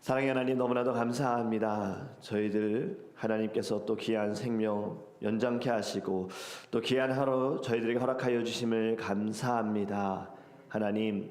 사랑의 하나님, 너무나도 감사합니다. 저희들 하나님께서 또 귀한 생명 연장케 하시고 또 귀한 하루 저희들에게 허락하여 주심을 감사합니다. 하나님,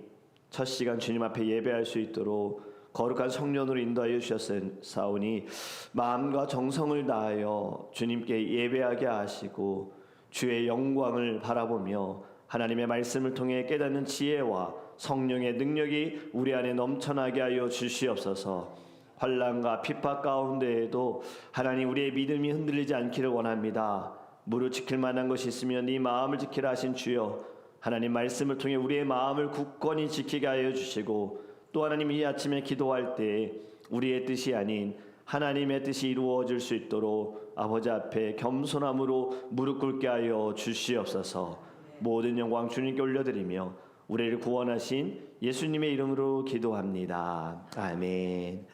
첫 시간 주님 앞에 예배할 수 있도록 거룩한 성령으로 인도하여 주셨사오니 마음과 정성을 다하여 주님께 예배하게 하시고 주의 영광을 바라보며 하나님의 말씀을 통해 깨닫는 지혜와 성령의 능력이 우리 안에 넘쳐나게 하여 주시옵소서. 환난과 핍박 가운데에도 하나님, 우리의 믿음이 흔들리지 않기를 원합니다. 무릇 지킬 만한 것이 있으면 이 마음을 지키라 하신 주여, 하나님 말씀을 통해 우리의 마음을 굳건히 지키게 하여 주시고, 또 하나님 이 아침에 기도할 때 우리의 뜻이 아닌 하나님의 뜻이 이루어질 수 있도록 아버지 앞에 겸손함으로 무릎 꿇게 하여 주시옵소서. 모든 영광 주님께 올려드리며 우리를 구원하신 예수님의 이름으로 기도합니다. 아멘.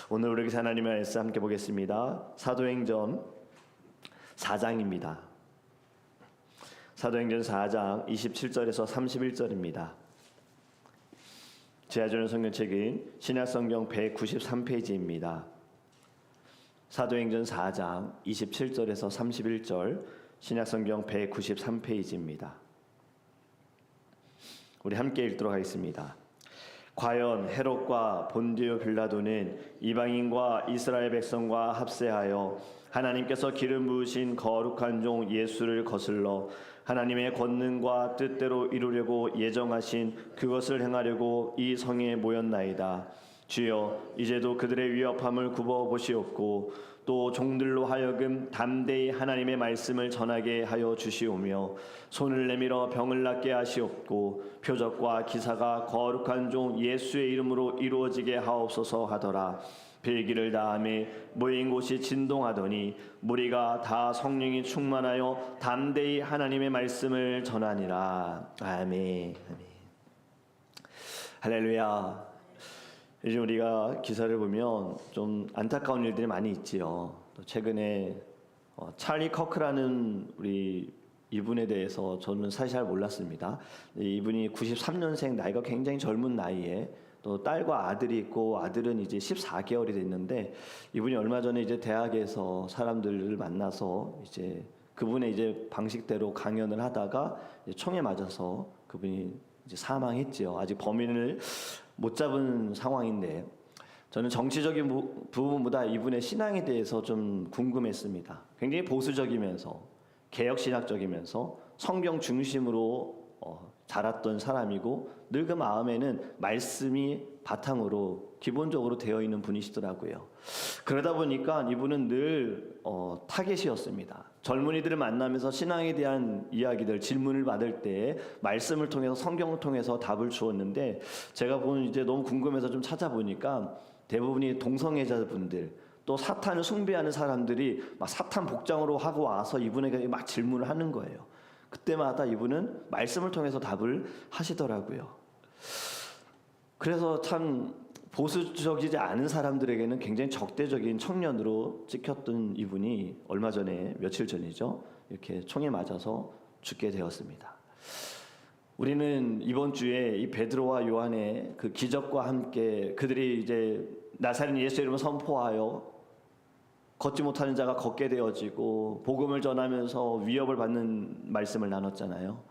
오늘 우리 하나님의 말씀 함께 보겠습니다. 사도행전 4장입니다. 사도행전 4장 27절에서 31절입니다. 제아주는 성경책인 신약성경 193페이지입니다. 사도행전 4장 27절에서 31절, 신약성경 193페이지입니다. 우리 함께 읽도록 하겠습니다. 과연 헤롯과 본디오 빌라도는 이방인과 이스라엘 백성과 합세하여 하나님께서 기름 부으신 거룩한 종 예수를 거슬러 하나님의 권능과 뜻대로 이루려고 예정하신 그것을 행하려고 이 성에 모였나이다. 주여, 이제도 그들의 위협함을 굽어 보시옵고 또 종들로 하여금 담대히 하나님의 말씀을 전하게 하여 주시오며 손을 내밀어 병을 낫게 하시옵고 표적과 기사가 거룩한 종 예수의 이름으로 이루어지게 하옵소서 하더라. 빌기를 다하며 모인 곳이 진동하더니 무리가 다 성령이 충만하여 담대히 하나님의 말씀을 전하니라. 아멘. 아멘. 할렐루야. 요즘 우리가 기사를 보면 좀 안타까운 일들이 많이 있지요. 또 최근에 찰리 커크라는 우리 이분에 대해서 저는 사실 잘 몰랐습니다. 이분이 93년생, 나이가 굉장히 젊은 나이에 또 딸과 아들이 있고, 아들은 이제 14개월이 됐는데, 이분이 얼마 전에 이제 대학에서 사람들을 만나서 이제 그분의 이제 방식대로 강연을 하다가 총에 맞아서 그분이 이제 사망했지요. 아직 범인을 못 잡은 상황인데, 저는 정치적인 부분보다 이분의 신앙에 대해서 좀 궁금했습니다. 굉장히 보수적이면서 개혁신학적이면서 성경 중심으로 자랐던 사람이고, 늘 그 마음에는 말씀이 바탕으로 기본적으로 되어 있는 분이시더라고요. 그러다 보니까 이분은 늘 타겟이었습니다. 젊은이들을 만나면서 신앙에 대한 이야기들, 질문을 받을 때 말씀을 통해서, 성경을 통해서 답을 주었는데, 제가 이제 너무 궁금해서 좀 찾아보니까 대부분이 동성애자분들, 또 사탄을 숭배하는 사람들이 막 사탄 복장으로 하고 와서 이분에게 막 질문을 하는 거예요. 그때마다 이분은 말씀을 통해서 답을 하시더라고요. 그래서 참 보수적이지 않은 사람들에게는 굉장히 적대적인 청년으로 찍혔던 이분이 얼마 전에, 며칠 전이죠, 이렇게 총에 맞아서 죽게 되었습니다. 우리는 이번 주에 이 베드로와 요한의 그 기적과 함께 그들이 이제 나사렛 예수의 이름을 선포하여 걷지 못하는 자가 걷게 되어지고 복음을 전하면서 위협을 받는 말씀을 나눴잖아요.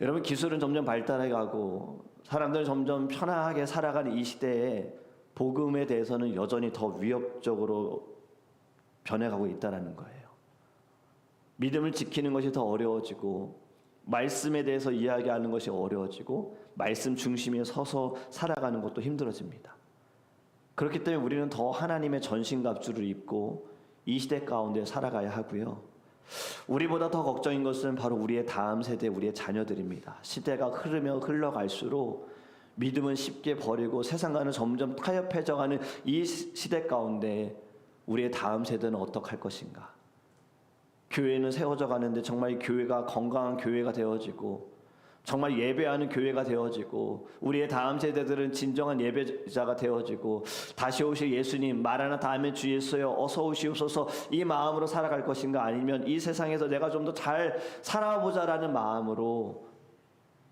여러분, 기술은 점점 발달해가고 사람들은 점점 편하게 살아가는 이 시대에 복음에 대해서는 여전히 더 위협적으로 변해가고 있다는 거예요. 믿음을 지키는 것이 더 어려워지고, 말씀에 대해서 이야기하는 것이 어려워지고, 말씀 중심에 서서 살아가는 것도 힘들어집니다. 그렇기 때문에 우리는 더 하나님의 전신갑주를 입고 이 시대 가운데 살아가야 하고요. 우리보다 더 걱정인 것은 바로 우리의 다음 세대, 우리의 자녀들입니다. 시대가 흘러갈수록 믿음은 쉽게 버리고 세상과는 점점 타협해져가는 이 시대 가운데 우리의 다음 세대는 어떻게 할 것인가? 교회는 세워져 가는데 정말 교회가 건강한 교회가 되어지고, 정말 예배하는 교회가 되어지고, 우리의 다음 세대들은 진정한 예배자가 되어지고, 다시 오실 예수님, 마라나다 하면 주 예수여 어서 오시옵소서, 이 마음으로 살아갈 것인가? 아니면 이 세상에서 내가 좀 더 잘 살아보자라는 마음으로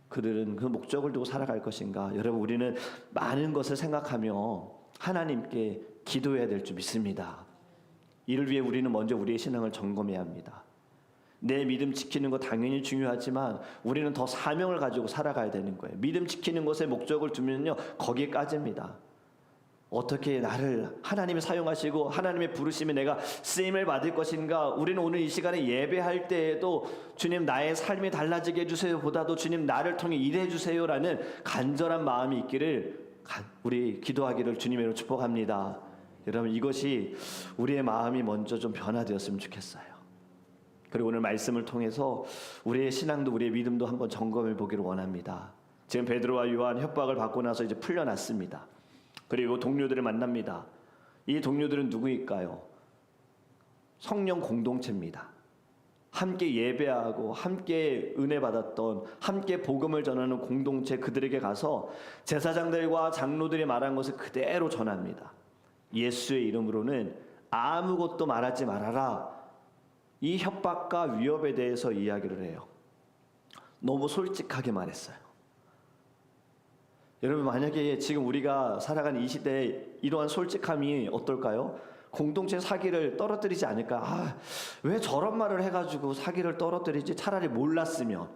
그들은 그 목적을 두고 살아갈 것인가? 여러분, 우리는 많은 것을 생각하며 하나님께 기도해야 될 줄 믿습니다. 이를 위해 우리는 먼저 우리의 신앙을 점검해야 합니다. 내 믿음 지키는 거 당연히 중요하지만 우리는 더 사명을 가지고 살아가야 되는 거예요. 믿음 지키는 것에 목적을 두면요, 거기까지입니다. 어떻게 나를 하나님이 사용하시고 하나님의 부르심에 내가 쓰임을 받을 것인가. 우리는 오늘 이 시간에 예배할 때에도 주님 나의 삶이 달라지게 해주세요 보다도 주님 나를 통해 일해 주세요라는 간절한 마음이 있기를 우리 기도하기를 주님으로 축복합니다. 여러분, 이것이 우리의 마음이 먼저 좀 변화되었으면 좋겠어요. 그리고 오늘 말씀을 통해서 우리의 신앙도 우리의 믿음도 한번 점검해 보기를 원합니다. 지금 베드로와 요한 협박을 받고 나서 이제 풀려났습니다. 그리고 동료들을 만납니다. 이 동료들은 누구일까요? 성령 공동체입니다. 함께 예배하고 함께 은혜 받았던, 함께 복음을 전하는 공동체, 그들에게 가서 제사장들과 장로들이 말한 것을 그대로 전합니다. 예수의 이름으로는 아무것도 말하지 말아라. 이 협박과 위협에 대해서 이야기를 해요. 너무 솔직하게 말했어요. 여러분, 만약에 지금 우리가 살아가는 이 시대에 이러한 솔직함이 어떨까요? 공동체 사기를 떨어뜨리지 않을까? 왜 저런 말을 해가지고 사기를 떨어뜨리지? 차라리 몰랐으면,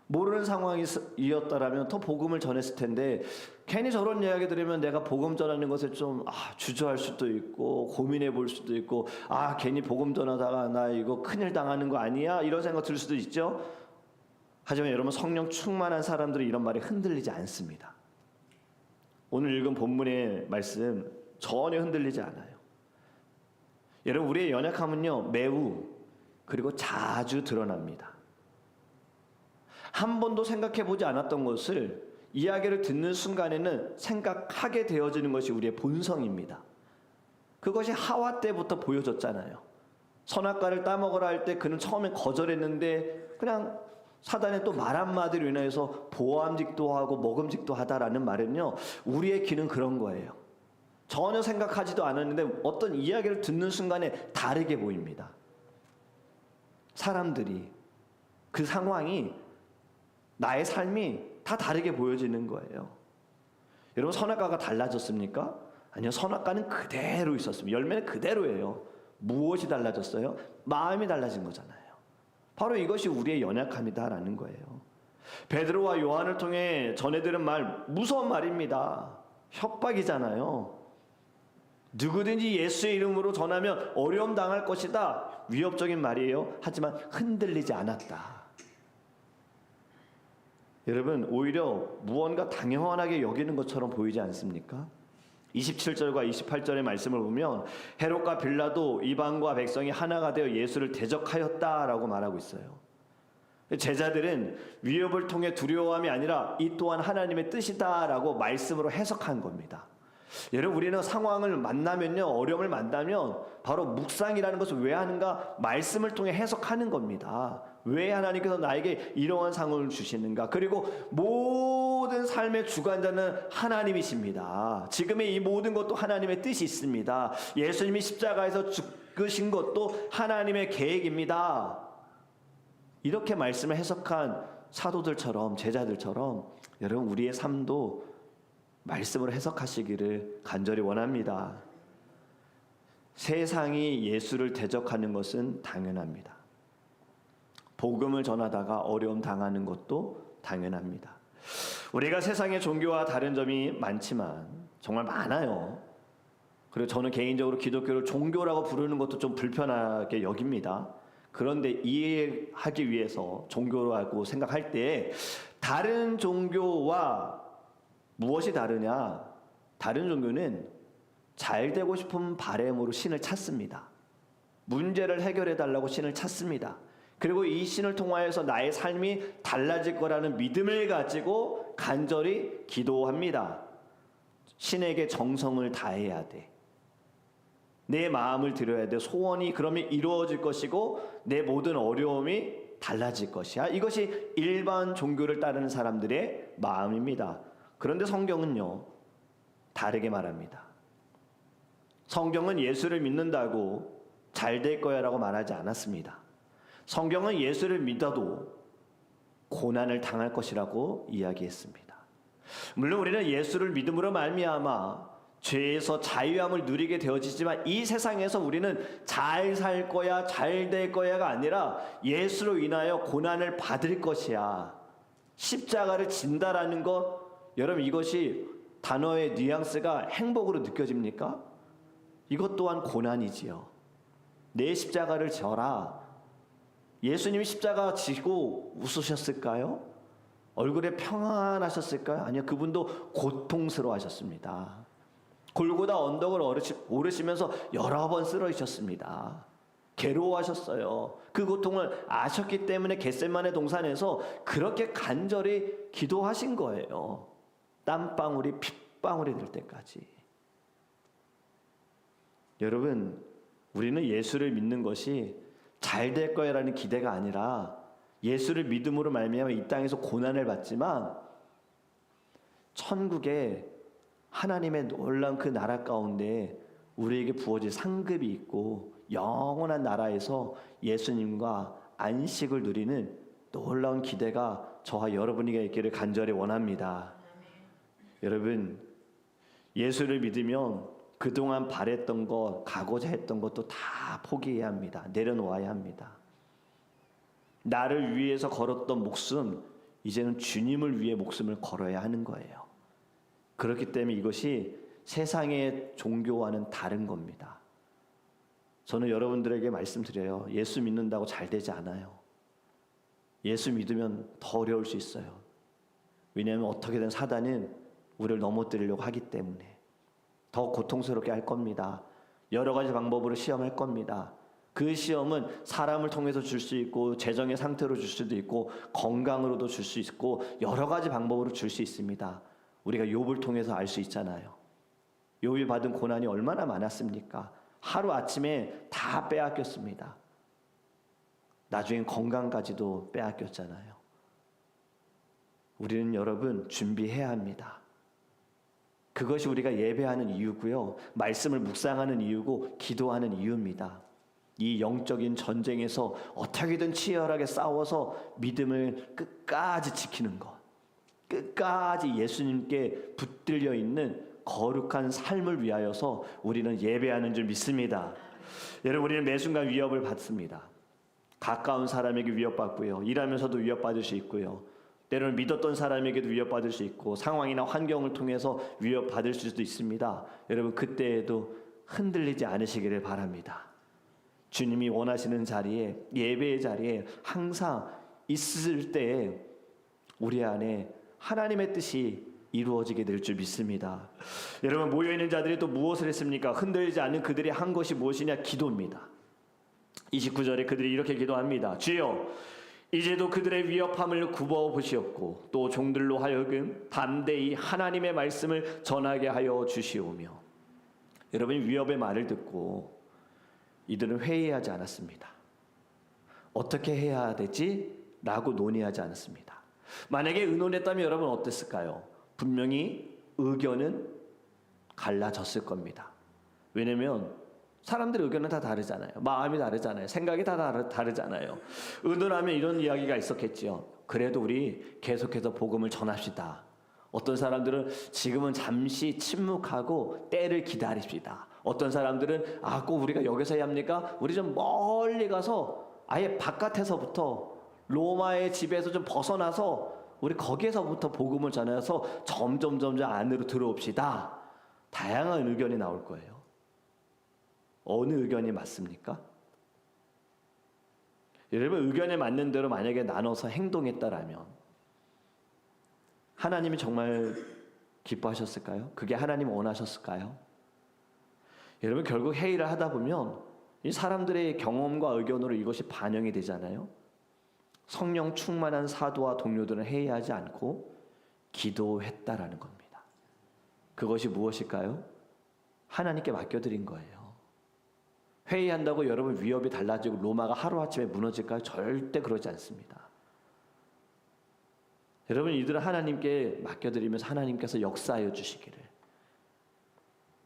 모르는 상황이었다라면 더 복음을 전했을 텐데, 괜히 저런 이야기 들으면 내가 복음 전하는 것에 좀 주저할 수도 있고 고민해 볼 수도 있고, 괜히 복음 전하다가 나 이거 큰일 당하는 거 아니야? 이런 생각 들 수도 있죠. 하지만 여러분, 성령 충만한 사람들은 이런 말에 흔들리지 않습니다. 오늘 읽은 본문의 말씀 전혀 흔들리지 않아요. 여러분, 우리의 연약함은요, 매우 그리고 자주 드러납니다. 한 번도 생각해 보지 않았던 것을 이야기를 듣는 순간에는 생각하게 되어지는 것이 우리의 본성입니다. 그것이 하와 때부터 보여졌잖아요. 선악과를 따먹으라 할 때 그는 처음에 거절했는데 그냥 사단의 또 말 한마디로 인해서 보암직도 하고 먹음직도 하다라는 말은요, 우리의 길은 그런 거예요. 전혀 생각하지도 않았는데 어떤 이야기를 듣는 순간에 다르게 보입니다. 사람들이, 그 상황이, 나의 삶이 다 다르게 보여지는 거예요. 여러분, 선악과가 달라졌습니까? 아니요, 선악과는 그대로 있었습니다. 열매는 그대로예요. 무엇이 달라졌어요? 마음이 달라진 거잖아요. 바로 이것이 우리의 연약함이다라는 거예요. 베드로와 요한을 통해 전해들은 말, 무서운 말입니다. 협박이잖아요. 누구든지 예수의 이름으로 전하면 어려움 당할 것이다. 위협적인 말이에요. 하지만 흔들리지 않았다. 여러분, 오히려 무언가 당연하게 여기는 것처럼 보이지 않습니까? 27절과 28절의 말씀을 보면 헤롯과 빌라도 이방과 백성이 하나가 되어 예수를 대적하였다라고 말하고 있어요. 제자들은 위협을 통해 두려워함이 아니라 이 또한 하나님의 뜻이다라고 말씀으로 해석한 겁니다. 여러분, 우리는 상황을 만나면요, 어려움을 만나면 바로 묵상이라는 것을 왜 하는가? 말씀을 통해 해석하는 겁니다. 왜 하나님께서 나에게 이러한 상황을 주시는가? 그리고 모든 삶의 주관자는 하나님이십니다. 지금의 이 모든 것도 하나님의 뜻이 있습니다. 예수님이 십자가에서 죽으신 것도 하나님의 계획입니다. 이렇게 말씀을 해석한 사도들처럼, 제자들처럼 여러분, 우리의 삶도 말씀으로 해석하시기를 간절히 원합니다. 세상이 예수를 대적하는 것은 당연합니다. 복음을 전하다가 어려움 당하는 것도 당연합니다. 우리가 세상의 종교와 다른 점이 많지만, 정말 많아요. 그리고 저는 개인적으로 기독교를 종교라고 부르는 것도 좀 불편하게 여깁니다. 그런데 이해하기 위해서 종교라고 생각할 때 다른 종교와 무엇이 다르냐? 다른 종교는 잘 되고 싶은 바람으로 신을 찾습니다. 문제를 해결해 달라고 신을 찾습니다. 그리고 이 신을 통하여서 나의 삶이 달라질 거라는 믿음을 가지고 간절히 기도합니다. 신에게 정성을 다해야 돼. 내 마음을 들여야 돼. 소원이 그러면 이루어질 것이고 내 모든 어려움이 달라질 것이야. 이것이 일반 종교를 따르는 사람들의 마음입니다. 그런데 성경은요, 다르게 말합니다. 성경은 예수를 믿는다고 잘 될 거야 라고 말하지 않았습니다. 성경은 예수를 믿어도 고난을 당할 것이라고 이야기했습니다. 물론 우리는 예수를 믿음으로 말미암아 죄에서 자유함을 누리게 되어지지만 이 세상에서 우리는 잘 살 거야, 잘 될 거야가 아니라 예수로 인하여 고난을 받을 것이야. 십자가를 진다라는 것, 여러분 이것이 단어의 뉘앙스가 행복으로 느껴집니까? 이것 또한 고난이지요. 내 십자가를 져라. 예수님이 십자가 지고 웃으셨을까요? 얼굴에 평안하셨을까요? 아니요, 그분도 고통스러워하셨습니다. 골고다 언덕을 오르시면서 여러 번 쓰러지셨습니다. 괴로워하셨어요. 그 고통을 아셨기 때문에 겟세마네 동산에서 그렇게 간절히 기도하신 거예요. 땀방울이 핏방울이 될 때까지. 여러분, 우리는 예수를 믿는 것이 잘 될 거야라는 기대가 아니라 예수를 믿음으로 말미암아 이 땅에서 고난을 받지만 천국에 하나님의 놀라운 그 나라 가운데 우리에게 부어질 상급이 있고 영원한 나라에서 예수님과 안식을 누리는 놀라운 기대가 저와 여러분에게 있기를 간절히 원합니다. 여러분, 예수를 믿으면 그동안 바랬던 것, 가고자 했던 것도 다 포기해야 합니다. 내려놓아야 합니다. 나를 위해서 걸었던 목숨, 이제는 주님을 위해 목숨을 걸어야 하는 거예요. 그렇기 때문에 이것이 세상의 종교와는 다른 겁니다. 저는 여러분들에게 말씀드려요. 예수 믿는다고 잘 되지 않아요. 예수 믿으면 더 어려울 수 있어요. 왜냐하면 어떻게든 사단은 우리를 넘어뜨리려고 하기 때문에 더 고통스럽게 할 겁니다. 여러 가지 방법으로 시험할 겁니다. 그 시험은 사람을 통해서 줄 수 있고 재정의 상태로 줄 수도 있고 건강으로도 줄 수 있고 여러 가지 방법으로 줄 수 있습니다. 우리가 욥을 통해서 알 수 있잖아요. 욥이 받은 고난이 얼마나 많았습니까? 하루아침에 다 빼앗겼습니다. 나중엔 건강까지도 빼앗겼잖아요. 우리는 여러분 준비해야 합니다. 그것이 우리가 예배하는 이유고요. 말씀을 묵상하는 이유고 기도하는 이유입니다. 이 영적인 전쟁에서 어떻게든 치열하게 싸워서 믿음을 끝까지 지키는 것. 끝까지 예수님께 붙들려 있는 거룩한 삶을 위하여서 우리는 예배하는 줄 믿습니다. 여러분, 우리는 매 순간 위협을 받습니다. 가까운 사람에게 위협받고요. 일하면서도 위협받을 수 있고요. 때로는 믿었던 사람에게도 위협받을 수 있고 상황이나 환경을 통해서 위협받을 수도 있습니다. 여러분, 그때에도 흔들리지 않으시기를 바랍니다. 주님이 원하시는 자리에, 예배의 자리에 항상 있을 때에 우리 안에 하나님의 뜻이 이루어지게 될 줄 믿습니다. 여러분, 모여있는 자들이 또 무엇을 했습니까? 흔들리지 않는 그들이 한 것이 무엇이냐? 기도입니다. 29절에 그들이 이렇게 기도합니다. 주여, 이제도 그들의 위협함을 굽어보시옵고 또 종들로 하여금 담대히 하나님의 말씀을 전하게 하여 주시오며. 여러분, 위협의 말을 듣고 이들은 회의하지 않았습니다. 어떻게 해야 되지? 라고 논의하지 않았습니다. 만약에 의논했다면 여러분 어땠을까요? 분명히 의견은 갈라졌을 겁니다. 왜냐면 사람들의 의견은 다 다르잖아요. 마음이 다르잖아요. 생각이 다 다르잖아요. 의논하면 이런 이야기가 있었겠지요. 그래도 우리 계속해서 복음을 전합시다. 어떤 사람들은 지금은 잠시 침묵하고 때를 기다립시다. 어떤 사람들은 꼭 우리가 여기서 해야 합니까? 우리 좀 멀리 가서 아예 바깥에서부터 로마의 지배에서 좀 벗어나서 우리 거기에서부터 복음을 전해서 점점 안으로 들어옵시다. 다양한 의견이 나올 거예요. 어느 의견이 맞습니까? 여러분, 의견에 맞는 대로 만약에 나눠서 행동했다라면 하나님이 정말 기뻐하셨을까요? 그게 하나님 원하셨을까요? 여러분, 결국 회의를 하다 보면 이 사람들의 경험과 의견으로 이것이 반영이 되잖아요. 성령 충만한 사도와 동료들은 회의하지 않고 기도했다라는 겁니다. 그것이 무엇일까요? 하나님께 맡겨드린 거예요. 회의한다고 여러분 위협이 달라지고 로마가 하루아침에 무너질까요? 절대 그러지 않습니다. 여러분, 이들은 하나님께 맡겨드리면서 하나님께서 역사하여 주시기를,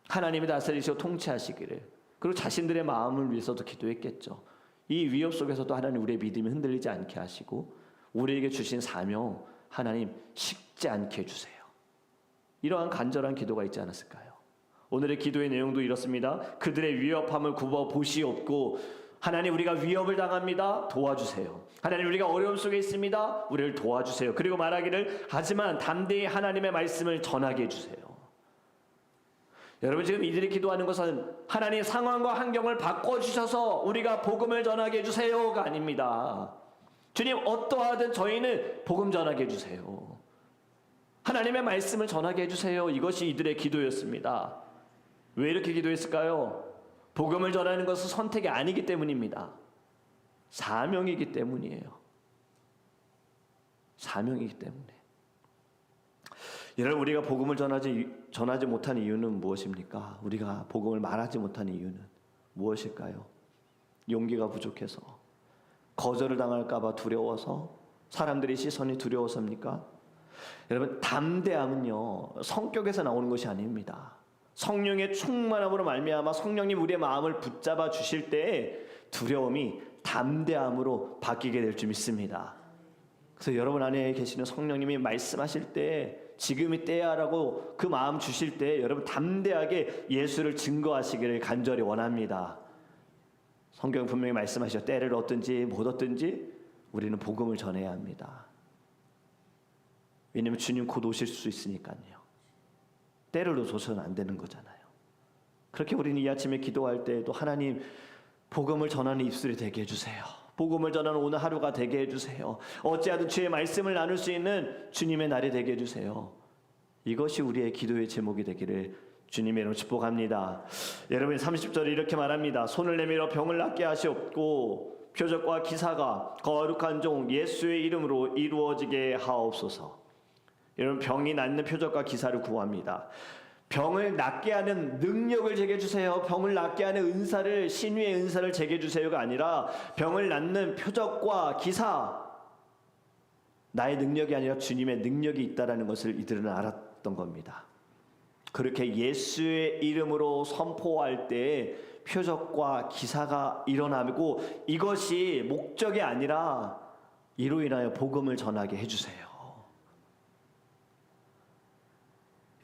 하나님이 다스리시고 통치하시기를, 그리고 자신들의 마음을 위해서도 기도했겠죠. 이 위협 속에서도 하나님 우리의 믿음이 흔들리지 않게 하시고 우리에게 주신 사명 하나님 식지 않게 해주세요. 이러한 간절한 기도가 있지 않았을까요? 오늘의 기도의 내용도 이렇습니다. 그들의 위협함을 굽어 보시옵고 하나님 우리가 위협을 당합니다. 도와주세요. 하나님 우리가 어려움 속에 있습니다. 우리를 도와주세요. 그리고 말하기를 하지만 담대히 하나님의 말씀을 전하게 해주세요. 여러분 지금 이들이 기도하는 것은 하나님 상황과 환경을 바꿔주셔서 우리가 복음을 전하게 해주세요가 아닙니다. 주님 어떠하든 저희는 복음 전하게 해주세요. 하나님의 말씀을 전하게 해주세요. 이것이 이들의 기도였습니다. 왜 이렇게 기도했을까요? 복음을 전하는 것은 선택이 아니기 때문입니다. 사명이기 때문이에요. 사명이기 때문에. 여러분 우리가 복음을 전하지 못한 이유는 무엇입니까? 우리가 복음을 말하지 못한 이유는 무엇일까요? 용기가 부족해서, 거절을 당할까 봐 두려워서, 사람들의 시선이 두려워서입니까? 여러분 담대함은요 성격에서 나오는 것이 아닙니다. 성령의 충만함으로 말미암아 성령님 우리의 마음을 붙잡아 주실 때에 두려움이 담대함으로 바뀌게 될 줄 믿습니다. 그래서 여러분 안에 계시는 성령님이 말씀하실 때 지금이 때야라고 그 마음 주실 때 여러분 담대하게 예수를 증거하시기를 간절히 원합니다. 성경 분명히 말씀하시죠. 때를 얻든지 못 얻든지 우리는 복음을 전해야 합니다. 왜냐하면 주님 곧 오실 수 있으니까요. 때를 놓쳐서는 안 되는 거잖아요. 그렇게 우리는 이 아침에 기도할 때에도 하나님 복음을 전하는 입술이 되게 해주세요. 복음을 전하는 오늘 하루가 되게 해주세요. 어찌하든 주의 말씀을 나눌 수 있는 주님의 날이 되게 해주세요. 이것이 우리의 기도의 제목이 되기를 주님의 이름으로 축복합니다. 여러분 30절에 이렇게 말합니다. 손을 내밀어 병을 낫게 하시옵고 표적과 기사가 거룩한 종 예수의 이름으로 이루어지게 하옵소서. 여러분 병이 낫는 표적과 기사를 구합니다. 병을 낫게 하는 능력을 제게 주세요. 병을 낫게 하는 은사를, 신유의 은사를 제게 주세요가 아니라 병을 낫는 표적과 기사, 나의 능력이 아니라 주님의 능력이 있다라는 것을 이들은 알았던 겁니다. 그렇게 예수의 이름으로 선포할 때 표적과 기사가 일어나고 이것이 목적이 아니라 이로 인하여 복음을 전하게 해주세요.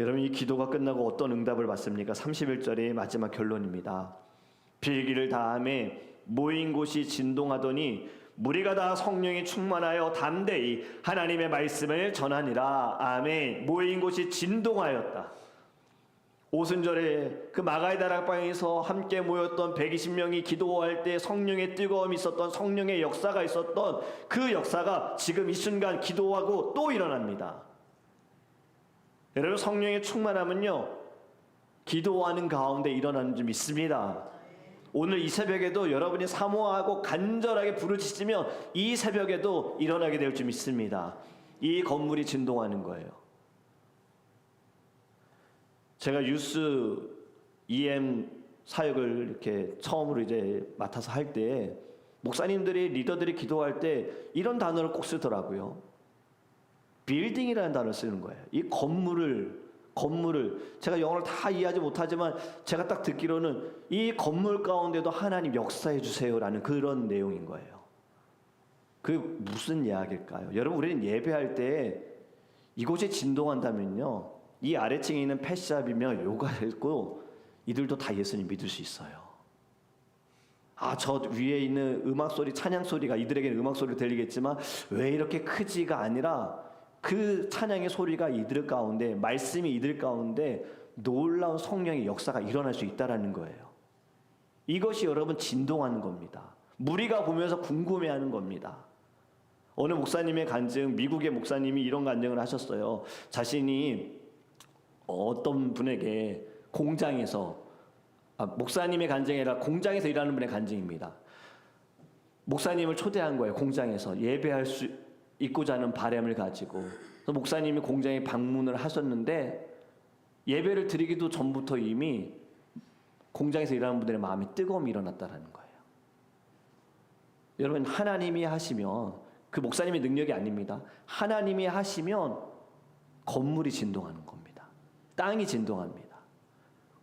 여러분 이 기도가 끝나고 어떤 응답을 받습니까? 31절의 마지막 결론입니다. 빌기를 다함에 모인 곳이 진동하더니 무리가 다 성령이 충만하여 담대히 하나님의 말씀을 전하니라. 아멘. 모인 곳이 진동하였다. 오순절에 그 마가의 다락방에서 함께 모였던 120명이 기도할 때 성령의 뜨거움이 있었던, 성령의 역사가 있었던 그 역사가 지금 이 순간 기도하고 또 일어납니다. 여러분 성령의 충만함은요 기도하는 가운데 일어나는 줄 믿습니다. 오늘 이 새벽에도 여러분이 사모하고 간절하게 부르짖으면 이 새벽에도 일어나게 될 줄 믿습니다. 이 건물이 진동하는 거예요. 제가 유스 EM 사역을 이렇게 처음으로 이제 맡아서 할 때 목사님들이 리더들이 기도할 때 이런 단어를 꼭 쓰더라고요. 빌딩이라는 단어를 쓰는 거예요. 이 건물을 제가 영어를 다 이해하지 못하지만 제가 딱 듣기로는 이 건물 가운데도 하나님 역사해 주세요라는 그런 내용인 거예요. 그게 무슨 이야기일까요? 여러분 우리는 예배할 때 이곳이 진동한다면요 이 아래층에 있는 펫샵이며 요가했고 이들도 다 예수님 믿을 수 있어요. 저 위에 있는 음악 소리, 찬양 소리가 이들에게는 음악 소리로 들리겠지만 왜 이렇게 크지가 아니라 그 찬양의 소리가 이들 가운데, 말씀이 이들 가운데 놀라운 성령의 역사가 일어날 수 있다라는 거예요. 이것이 여러분 진동하는 겁니다. 무리가 보면서 궁금해하는 겁니다. 어느 목사님의 간증, 미국의 목사님이 이런 간증을 하셨어요. 자신이 어떤 분에게 공장에서, 목사님의 간증이 아니라 공장에서 일하는 분의 간증입니다. 목사님을 초대한 거예요. 공장에서 예배할 수 있고자 하는 바람을 가지고. 그래서 목사님이 공장에 방문을 하셨는데 예배를 드리기도 전부터 이미 공장에서 일하는 분들의 마음에 뜨거움이 일어났다는 거예요. 여러분 하나님이 하시면, 그 목사님의 능력이 아닙니다. 하나님이 하시면 건물이 진동하는 겁니다. 땅이 진동합니다.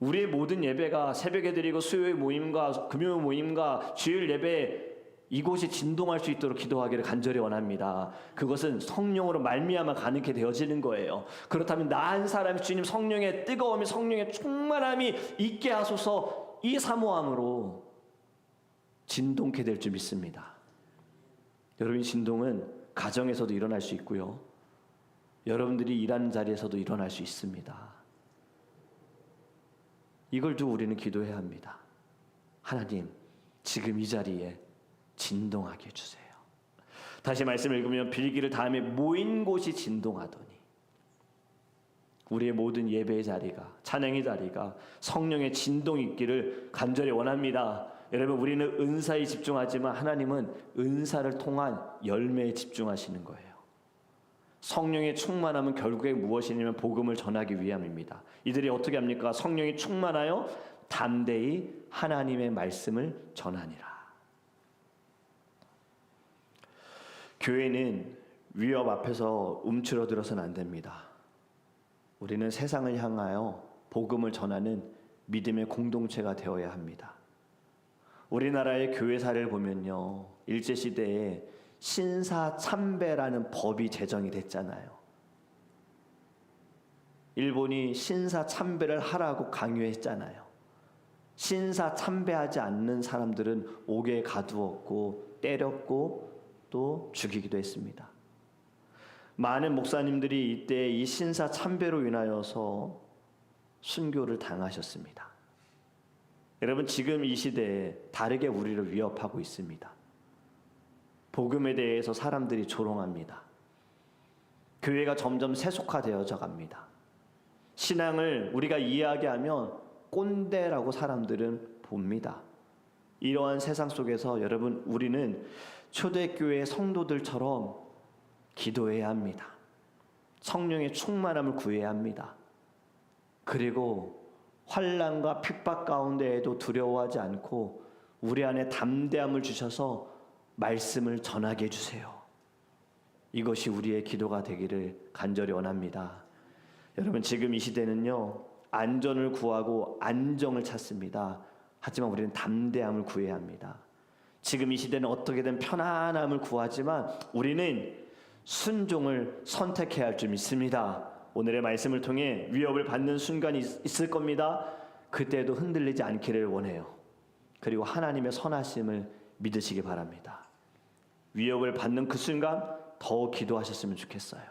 우리의 모든 예배가 새벽에 드리고 수요일 모임과 금요일 모임과 주일 예배 이곳이 진동할 수 있도록 기도하기를 간절히 원합니다. 그것은 성령으로 말미암아 가능케 되어지는 거예요. 그렇다면 나 한 사람이 주님 성령의 뜨거움이, 성령의 충만함이 있게 하소서, 이 사모함으로 진동케 될 줄 믿습니다. 여러분, 진동은 가정에서도 일어날 수 있고요, 여러분들이 일하는 자리에서도 일어날 수 있습니다. 이걸 두고 우리는 기도해야 합니다. 하나님, 지금 이 자리에 진동하게 해주세요. 다시 말씀을 읽으면 빌기를 다음에 모인 곳이 진동하더니, 우리의 모든 예배의 자리가, 찬양의 자리가 성령의 진동이 있기를 간절히 원합니다. 여러분, 우리는 은사에 집중하지만 하나님은 은사를 통한 열매에 집중하시는 거예요. 성령의 충만함은 결국에 무엇이냐면 복음을 전하기 위함입니다. 이들이 어떻게 합니까? 성령이 충만하여 담대히 하나님의 말씀을 전하니라. 교회는 위협 앞에서 움츠러들어서는 안 됩니다. 우리는 세상을 향하여 복음을 전하는 믿음의 공동체가 되어야 합니다. 우리나라의 교회사를 보면요, 일제시대에 신사참배라는 법이 제정이 됐잖아요. 일본이 신사참배를 하라고 강요했잖아요. 신사참배하지 않는 사람들은 옥에 가두었고 때렸고 또 죽이기도 했습니다. 많은 목사님들이 이때 이 신사참배로 인하여서 순교를 당하셨습니다. 여러분, 지금 이 시대에 다르게 우리를 위협하고 있습니다. 복음에 대해서 사람들이 조롱합니다. 교회가 점점 세속화되어져 갑니다. 신앙을 우리가 이해하게 하면 꼰대라고 사람들은 봅니다. 이러한 세상 속에서 여러분, 우리는 초대교회 성도들처럼 기도해야 합니다. 성령의 충만함을 구해야 합니다. 그리고 환난과 핍박 가운데에도 두려워하지 않고 우리 안에 담대함을 주셔서 말씀을 전하게 해주세요. 이것이 우리의 기도가 되기를 간절히 원합니다. 여러분, 지금 이 시대는요, 안전을 구하고 안정을 찾습니다. 하지만 우리는 담대함을 구해야 합니다. 지금 이 시대는 어떻게든 편안함을 구하지만 우리는 순종을 선택해야 할 줄 믿습니다. 오늘의 말씀을 통해 위협을 받는 순간이 있을 겁니다. 그때도 흔들리지 않기를 원해요. 그리고 하나님의 선하심을 믿으시기 바랍니다. 위협을 받는 그 순간 더 기도하셨으면 좋겠어요.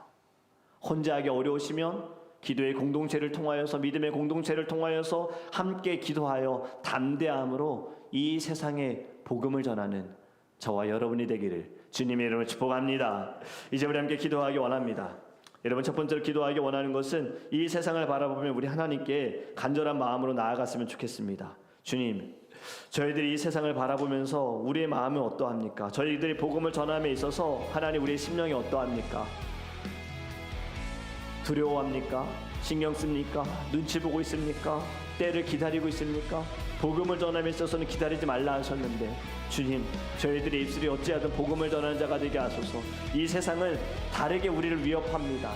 혼자 하기 어려우시면 기도의 공동체를 통하여서, 믿음의 공동체를 통하여서 함께 기도하여 담대함으로 이 세상에 복음을 전하는 저와 여러분이 되기를 주님의 이름으로 축복합니다. 이제 우리 함께 기도하기 원합니다. 여러분, 첫 번째로 기도하기 원하는 것은 이 세상을 바라보며 우리 하나님께 간절한 마음으로 나아갔으면 좋겠습니다. 주님, 저희들이 이 세상을 바라보면서 우리의 마음은 어떠합니까? 저희들이 복음을 전함에 있어서 하나님, 우리의 심령이 어떠합니까? 두려워합니까? 신경 씁니까? 눈치 보고 있습니까? 때를 기다리고 있습니까? 복음을 전함에 있어서는 기다리지 말라 하셨는데, 주님, 저희들의 입술이 어찌하든 복음을 전하는 자가 되게 하소서. 이 세상은 다르게 우리를 위협합니다.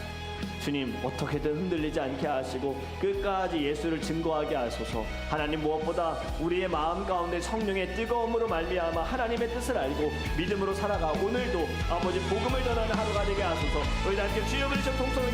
주님, 어떻게든 흔들리지 않게 하시고 끝까지 예수를 증거하게 하소서. 하나님, 무엇보다 우리의 마음 가운데 성령의 뜨거움으로 말미암아 하나님의 뜻을 알고 믿음으로 살아가 오늘도 아버지 복음을 전하는 하루가 되게 하소서. 우리 다 함께 주여 부르시고 통성을